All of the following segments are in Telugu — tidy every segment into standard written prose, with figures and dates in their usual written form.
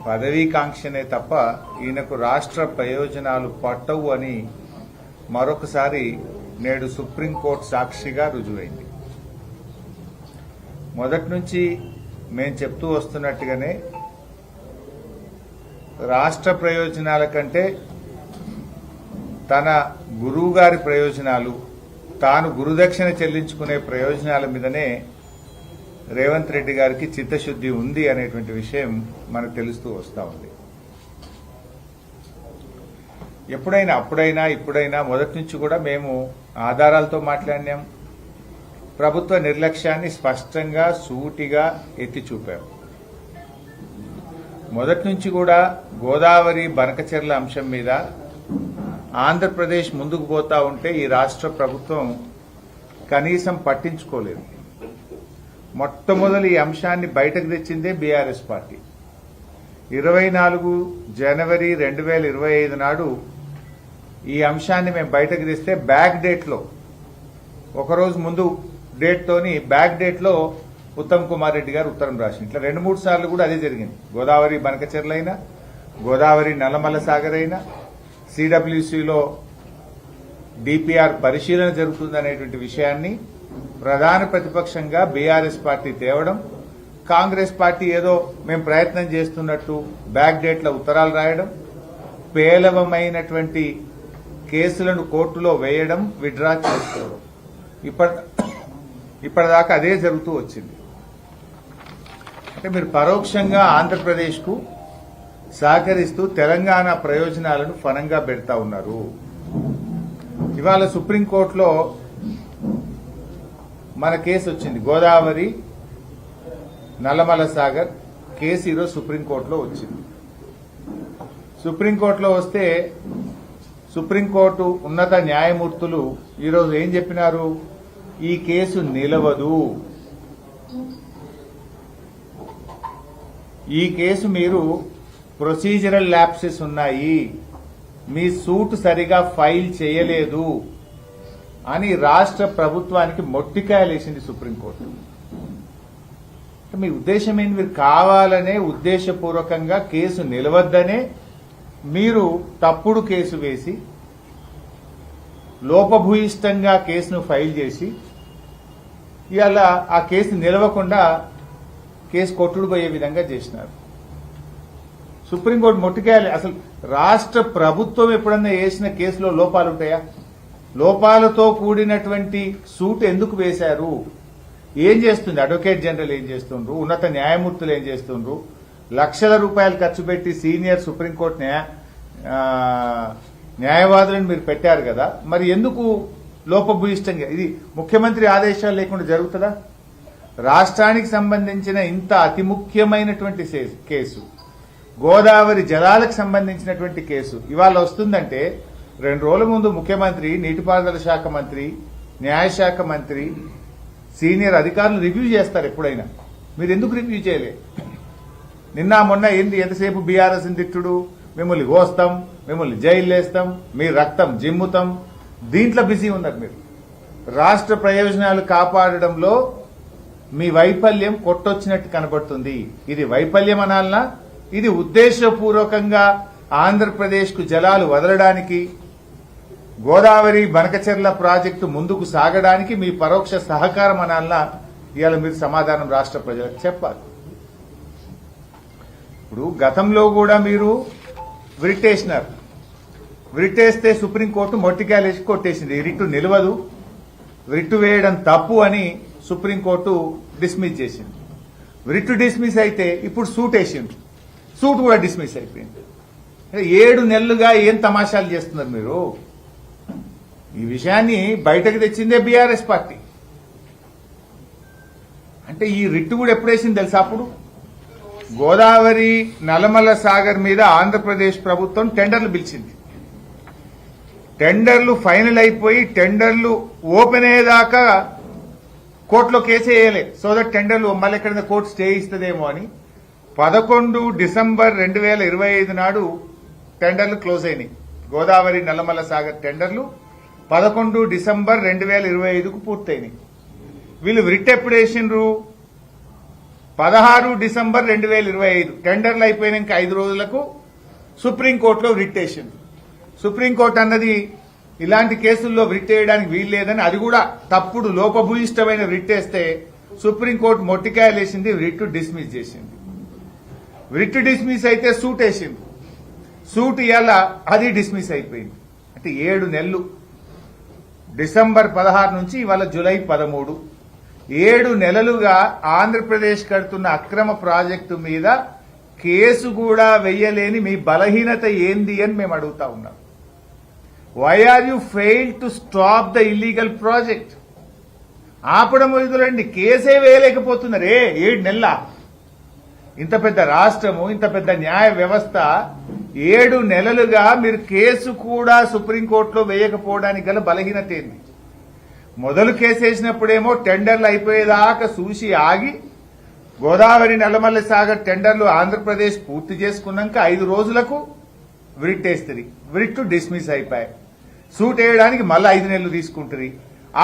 పదవీకాంక్షనే తప్ప ఈయనకు రాష్ట్ర ప్రయోజనాలు పట్టవు అని మరొకసారి నేడు సుప్రీంకోర్టు సాక్షిగా రుజువైంది. మొదటి నుంచి మేము చెప్తూ వస్తున్నట్టుగానే రాష్ట్ర ప్రయోజనాల కంటే తన గురువు గారి ప్రయోజనాలు, తాను గురుదక్షిణ చెల్లించుకునే ప్రయోజనాల మీదనే రేవంత్ రెడ్డి గారికి చిత్తశుద్ది ఉంది అనేటువంటి విషయం మనకు తెలుస్తూ వస్తూ ఉంది. ఎప్పుడైనా అప్పుడైనా ఇప్పుడైనా మొదటి నుంచి కూడా మేము ఆధారాలతో మాట్లాడినాం. ప్రభుత్వ నిర్లక్ష్యాన్ని స్పష్టంగా సూటిగా ఎత్తి చూపాం. మొదటి నుంచి కూడా గోదావరి బనకచెర్ల అంశం మీద ఆంధ్రప్రదేశ్ ముందుకు పోతా ఉంటే ఈ రాష్ట్ర ప్రభుత్వం కనీసం పట్టించుకోలేదు. మొట్టమొదటి ఈ అంశాన్ని బయటకు తెచ్చిందే బీఆర్ఎస్ పార్టీ. 24 జనవరి 2025 నాడు ఈ అంశాన్ని మేము బయటకు తెస్తే బ్యాక్ డేట్లో, ఒకరోజు ముందు డేట్తోని బ్యాక్ డేట్లో ఉత్తమ్ కుమార్ రెడ్డి గారు ఉత్తరం రాసింది. ఇట్లా 2-3 సార్లు కూడా అదే జరిగింది. గోదావరి బనకచెర్ల అయినా, గోదావరి నల్లమల్ల సాగర్ అయినా, సిడబ్ల్యూసీలో డిపిఆర్ పరిశీలన జరుగుతుందనేటువంటి విషయాన్ని ప్రధాన ప్రతిపక్షంగా బీఆర్ఎస్ పార్టీ తేవడం, కాంగ్రెస్ పార్టీ ఏదో మేము ప్రయత్నం చేస్తున్నట్టు బ్యాక్ డేట్ల ఉత్తరాలు రాయడం, పేలవమైనటువంటి కేసులను కోర్టులో వేయడం, విత్డ్రా చేసుకోవడం, ఇప్పటిదాకా అదే జరుగుతూ వచ్చింది. అంటే మీరు పరోక్షంగా ఆంధ్రప్రదేశ్కు సహకరిస్తూ తెలంగాణ ప్రయోజనాలను ఫనంగా పెడతా ఉన్నారు. ఇవాళ సుప్రీంకోర్టులో మన కేసు వచ్చింది. గోదావరి నల్లమల సాగర్ కేసు ఈరోజు సుప్రీంకోర్టులో వచ్చింది. సుప్రీంకోర్టులో వస్తే సుప్రీంకోర్టు ఉన్నత న్యాయమూర్తులు ఈరోజు ఏం చెప్పినారు? ఈ కేసు నిలవదు, ఈ కేసు మీరు ప్రొసీజరల్ ల్యాప్సెస్ ఉన్నాయి, మీ సూట్ సరిగా ఫైల్ చేయలేదు అని రాష్ట్ర ప్రభుత్వానికి మొట్టికాయలేసింది సుప్రీంకోర్టు. మీ ఉద్దేశం ఏంటి? మీరు కావాలనే ఉద్దేశపూర్వకంగా కేసు నిలవద్దనే మీరు తప్పుడు కేసు వేసి లోపభూయిష్టంగా కేసును ఫైల్ చేసి ఇవాళ ఆ కేసు నిలవకుండా కేసు కొట్టుడు పోయే విధంగా చేసినారు. సుప్రీంకోర్టు మొట్టికాయలే. అసలు రాష్ట్ర ప్రభుత్వం ఎప్పుడన్నా వేసిన కేసులో లోపాలుంటాయా? లోపాలతో కూడినటువంటి సూట్ ఎందుకు వేశారు? ఏం చేస్తుంది అడ్వకేట్ జనరల్? ఏం చేస్తుండ్రు? ఉన్నత న్యాయమూర్తులు ఏం చేస్తుండ్రు? లక్షల రూపాయలు ఖర్చు పెట్టి సీనియర్ సుప్రీంకోర్టు న్యాయవాదులను మీరు పెట్టారు కదా, మరి ఎందుకు లోపభూయిష్టంగా? ఇది ముఖ్యమంత్రి ఆదేశాలు లేకుండా జరుగుతుందా? రాష్ట్రానికి సంబంధించిన ఇంత అతి ముఖ్యమైనటువంటి కేసు, గోదావరి జలాలకు సంబంధించినటువంటి కేసు ఇవాళ వస్తుందంటే 2 రోజుల ముందు ముఖ్యమంత్రి, నీటిపారుదల శాఖ మంత్రి, న్యాయశాఖ మంత్రి, సీనియర్ అధికారులు రివ్యూ చేస్తారు ఎప్పుడైనా. మీరు ఎందుకు రివ్యూ చేయలే? నిన్న మొన్న ఏంది ఎంతసేపు బీఆర్ఎస్ తిట్టుడు, మిమ్మల్ని కోస్తాం, మిమ్మల్ని జైలు వేస్తాం, మీ రక్తం జిమ్ముతాం, దీంట్లో బిజీ ఉన్నారు మీరు. రాష్ట్ర ప్రయోజనాలు కాపాడడంలో మీ వైఫల్యం కొట్టొచ్చినట్టు కనబడుతుంది. ఇది వైఫల్యం అనాలనా? ఇది ఉద్దేశపూర్వకంగా ఆంధ్రప్రదేశ్కు జలాలు వదలడానికి, గోదావరి బనకచెర్ల ప్రాజెక్టు ముందుకు సాగడానికి మీ పరోక్ష సహకారం అనాలనా? ఇవాళ మీరు సమాధానం రాష్ట్ర ప్రజలకు చెప్పాలి. ఇప్పుడు గతంలో కూడా మీరు విరిటేసినారు. విరిటేస్తే సుప్రీంకోర్టు మొట్టికాయలేసి కొట్టేసింది. రిట్టు నిలవదు, రిట్టు వేయడం తప్పు అని సుప్రీంకోర్టు డిస్మిస్ చేసింది. రిట్టు డిస్మిస్ అయితే ఇప్పుడు సూట్ వేసింది, సూట్ కూడా డిస్మిస్ అయిపోయింది. 7 నెలలుగా ఏం తమాషాలు చేస్తున్నారు మీరు? ఈ విషయాన్ని బయటకు తెచ్చిందే బీఆర్ఎస్ పార్టీ. అంటే ఈ రిట్టు కూడా ఎప్పుడేసింది తెలుసా? అప్పుడు గోదావరి నల్లమల్ల సాగర్ మీద ఆంధ్రప్రదేశ్ ప్రభుత్వం టెండర్లు పిలిచింది. టెండర్లు ఫైనల్ అయిపోయి టెండర్లు ఓపెన్ అయ్యేదాకా కోర్టులో కేసు వేయలే. సో దట్ టెండర్లు మళ్ళీ ఎక్కడైనా కోర్టు స్టే ఇస్తుందేమో అని 11 డిసెంబర్ 2025 నాడు టెండర్లు క్లోజ్ అయినాయి. గోదావరి నల్లమల్ల సాగర్ టెండర్లు 11 డిసెంబర్ 2025కు పూర్తయినాయి. వీళ్ళు రిట్ ఎప్పుడు వేసిండ్రు? 16 డిసెంబర్ 2025 టెండర్లు అయిపోయినాక 5 రోజులకు సుప్రీంకోర్టులో రిట్ వేసింది. సుప్రీంకోర్టు అన్నది ఇలాంటి కేసుల్లో రిట్ వేయడానికి వీల్లేదని, అది కూడా తప్పుడు లోపభూయిష్టమైన రిట్ వేస్తే సుప్రీంకోర్టు మొట్టికాయలేసింది, రిట్ డిస్మిస్ చేసింది. రిట్ డిస్మిస్ అయితే సూట్ వేసింది. సూట్ ఇవాళ అది డిస్మిస్ అయిపోయింది. అంటే 7 నెలలు, డిసెంబర్ 16 నుంచి ఇవాళ జూలై 13, 7 నెలలుగా ఆంధ్రప్రదేశ్ కడుతున్న అక్రమ ప్రాజెక్టు మీద కేసు కూడా వెయ్యలేని మీ బలహీనత ఏంది అని మేము అడుగుతా ఉన్నాం. Why are you fail to stop the illegal project? ఆపడం వదులండి, కేసే వేయలేకపోతున్నారే. 7 నెలల ఇంత పెద్ద రాష్ట్రము, ఇంత పెద్ద న్యాయ వ్యవస్థ 7 నెలలుగా మీరు కేసు కూడా సుప్రీంకోర్టులో వేయకపోవడానికి గల బలహీనత ఏంది? మొదలు కేసు వేసినప్పుడేమో టెండర్లు అయిపోయేదాకా చూసి ఆగి, గోదావరి నల్లమల్ల సాగర్ టెండర్లు ఆంధ్రప్రదేశ్ పూర్తి చేసుకున్నాక 5 రోజులకు రిట్ వేస్తుంది. రిట్ డిస్మిస్ అయిపోయాయి. సూట్ వేయడానికి మళ్ళీ 5 నెలలు తీసుకుంటుంది.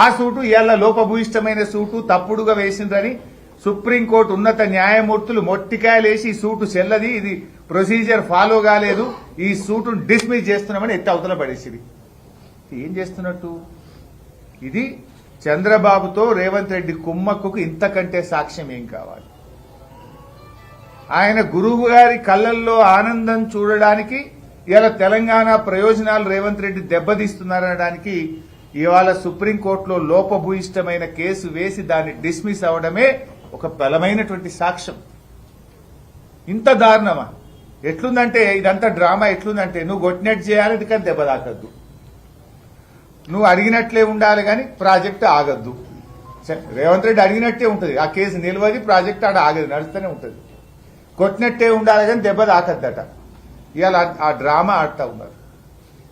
ఆ సూటు ఇవాళ లోపభూయిష్టమైన సూటు తప్పుడుగా వేసిందని సుప్రీంకోర్టు ఉన్నత న్యాయమూర్తులు మొట్టికాయలేసి ఈ సూటు చెల్లది, ఇది ప్రొసీజర్ ఫాలో కాలేదు, ఈ సూటును డిస్మిస్ చేస్తున్నామని ఎత్తి అవతల పడేసింది. ఏం చేస్తున్నట్టు? ఇది చంద్రబాబుతో రేవంత్ రెడ్డి కుమ్మక్కుకు ఇంతకంటే సాక్ష్యం ఏం కావాలి? ఆయన గురువు గారి కళ్ళల్లో ఆనందం చూడడానికి ఇవాళ తెలంగాణ ప్రయోజనాలు రేవంత్ రెడ్డి దెబ్బతీస్తున్నారనడానికి ఇవాళ సుప్రీంకోర్టులో లోపభూయిష్టమైన కేసు వేసి దాన్ని డిస్మిస్ అవడమే ఒక బలమైనటువంటి సాక్ష్యం. ఇంత దారుణమా? ఎట్లుందంటే ఇదంతా డ్రామా ఎట్లుందంటే, నువ్వు కొట్టినట్టు చేయాలి, ఇది కానీ దెబ్బ తాకద్దు, నువ్వు అడిగినట్లే ఉండాలి కానీ ప్రాజెక్టు ఆగద్దు. రేవంత్ రెడ్డి అడిగినట్టే ఉంటుంది, ఆ కేసు నిలవది, ప్రాజెక్టు ఆడ ఆగదు, నడుస్తూనే ఉంటుంది. కొట్టినట్టే ఉండాలి కానీ దెబ్బ తాకద్దట. ఇవాళ ఆ డ్రామా ఆడుతూ ఉన్నారు.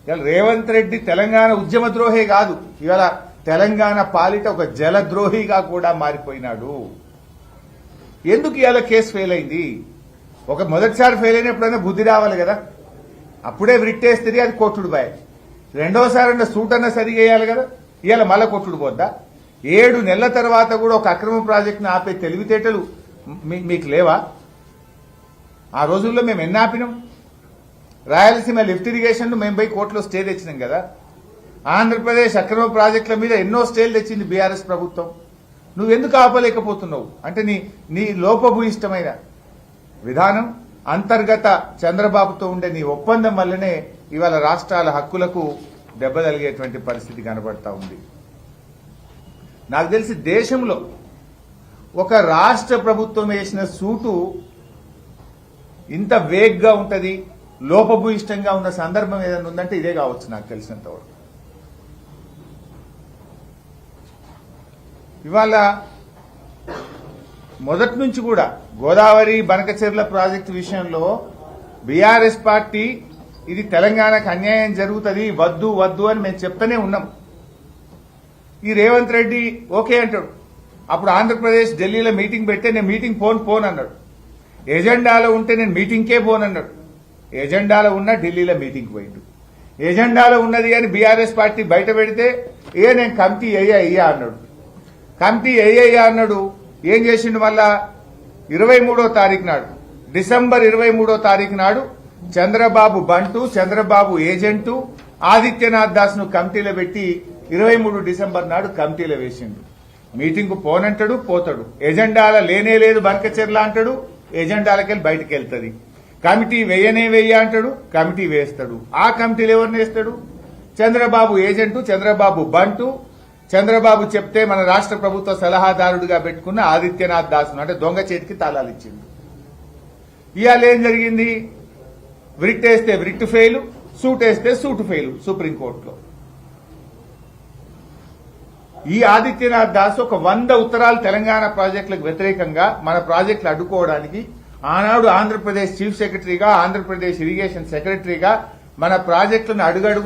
ఇవాళ రేవంత్ రెడ్డి తెలంగాణ ఉద్యమ ద్రోహే కాదు, ఇవాళ తెలంగాణ పాలిట ఒక జలద్రోహిగా కూడా మారిపోయినాడు. ఎందుకు ఇవాళ కేసు ఫెయిల్ అయింది? ఒక మొదటిసారి ఫెయిల్ అయినప్పుడైనా బుద్ధి రావాలి కదా, అప్పుడే రిట్టేస్తుంది, అది కొట్టుడు బాయ్. రెండోసారి అన్న సూట్ అన్న సరిగేయాలి కదా, ఇవాళ మళ్ళా కొట్టుడు పోద్దా? 7 నెలల తర్వాత కూడా ఒక అక్రమ ప్రాజెక్టును ఆపే తెలివితేటలు మీకు లేవా? ఆ రోజుల్లో మేము ఎన్ని ఆపినాం? రాయలసీమ లిఫ్ట్ ఇరిగేషన్ మేము పోయి కోర్టులో స్టే తెచ్చినాం కదా. ఆంధ్రప్రదేశ్ అక్రమ ప్రాజెక్టుల మీద ఎన్నో స్టేలు తెచ్చింది బీఆర్ఎస్ ప్రభుత్వం. నువ్వెందుకు ఆపలేకపోతున్నావు? అంటే నీ లోపభూయిష్టమైన విధానం, అంతర్గత చంద్రబాబుతో ఉండే నీ ఒప్పందం వల్లనే ఇవాళ రాష్ట్రాల హక్కులకు దెబ్బ తగిలేటువంటి పరిస్థితి కనబడతా ఉంది. నాకు తెలిసి దేశంలో ఒక రాష్ట్ర ప్రభుత్వం వేసిన సూటు ఇంత వేగ్గా ఉంటది, లోపభూయిష్టంగా ఉన్న సందర్భం ఏదైనా ఉందంటే ఇదే కావచ్చు నాకు తెలిసినంతవరకు. ఇవాళ మొదటి నుంచి కూడా గోదావరి బనకచెర్ల ప్రాజెక్టు విషయంలో బీఆర్ఎస్ పార్టీ ఇది తెలంగాణకు అన్యాయం జరుగుతుంది, వద్దు వద్దు అని మేము చెప్తూనే ఉన్నాం. ఈ రేవంత్ రెడ్డి ఓకే అంటాడు. అప్పుడు ఆంధ్రప్రదేశ్ ఢిల్లీలో మీటింగ్ పెడితే నేను మీటింగ్ పోను అన్నాడు. ఎజెండాలో ఉంటే నేను మీటింగ్కే పోనన్నాడు. ఎజెండాలో ఉన్న ఢిల్లీలో మీటింగ్కి పోయిండు. ఎజెండాలో ఉన్నది అని బీఆర్ఎస్ పార్టీ బయట పెడితే నేను కమిటీ అయ్యా అన్నాడు. కమిటీ అయ్యా అన్నాడు. ఏం చేసిండు? మళ్ళా 23వ తారీఖు నాడు, డిసెంబర్ 23వ తారీఖు నాడు చంద్రబాబు బంటు, చంద్రబాబు ఏజెంటు ఆదిత్యనాథ్ దాస్ ను కమిటీలో పెట్టి 23 డిసెంబర్ నాడు కమిటీలో వేసిండు. మీటింగ్ పోనంటాడు, పోతాడు. ఎజెండాల లేనే లేదు బనకచెర్ల అంటాడు, ఎజెండాలకెళ్ళి బయటకు వెళ్తుంది. కమిటీ వెయ్య అంటాడు, కమిటీ వేస్తాడు. ఆ కమిటీలు ఎవరిని వేస్తాడు? చంద్రబాబు ఏజెంటు, చంద్రబాబు బంటు, చంద్రబాబు చెప్తే మన రాష్ట్ర ప్రభుత్వ సలహాదారుడిగా పెట్టుకున్న ఆదిత్యనాథ్ దాస్ అంటే దొంగ చేతికి తాళాలు ఇచ్చింది. ఇవాళ ఏం జరిగింది? రిట్ వేస్తే రిట్ ఫెయిల్, సూట్ వేస్తే సూట్ ఫెయిల్ సుప్రీంకోర్టులో. ఈ ఆదిత్యనాథ్ దాస్ ఒక 100 ఉత్తరాలు తెలంగాణ ప్రాజెక్టులకు వ్యతిరేకంగా మన ప్రాజెక్టులు అడ్డుకోవడానికి ఆనాడు ఆంధ్రప్రదేశ్ చీఫ్ సెక్రటరీగా, ఆంధ్రప్రదేశ్ ఇరిగేషన్ సెక్రటరీగా మన ప్రాజెక్టులను అడుగడుగు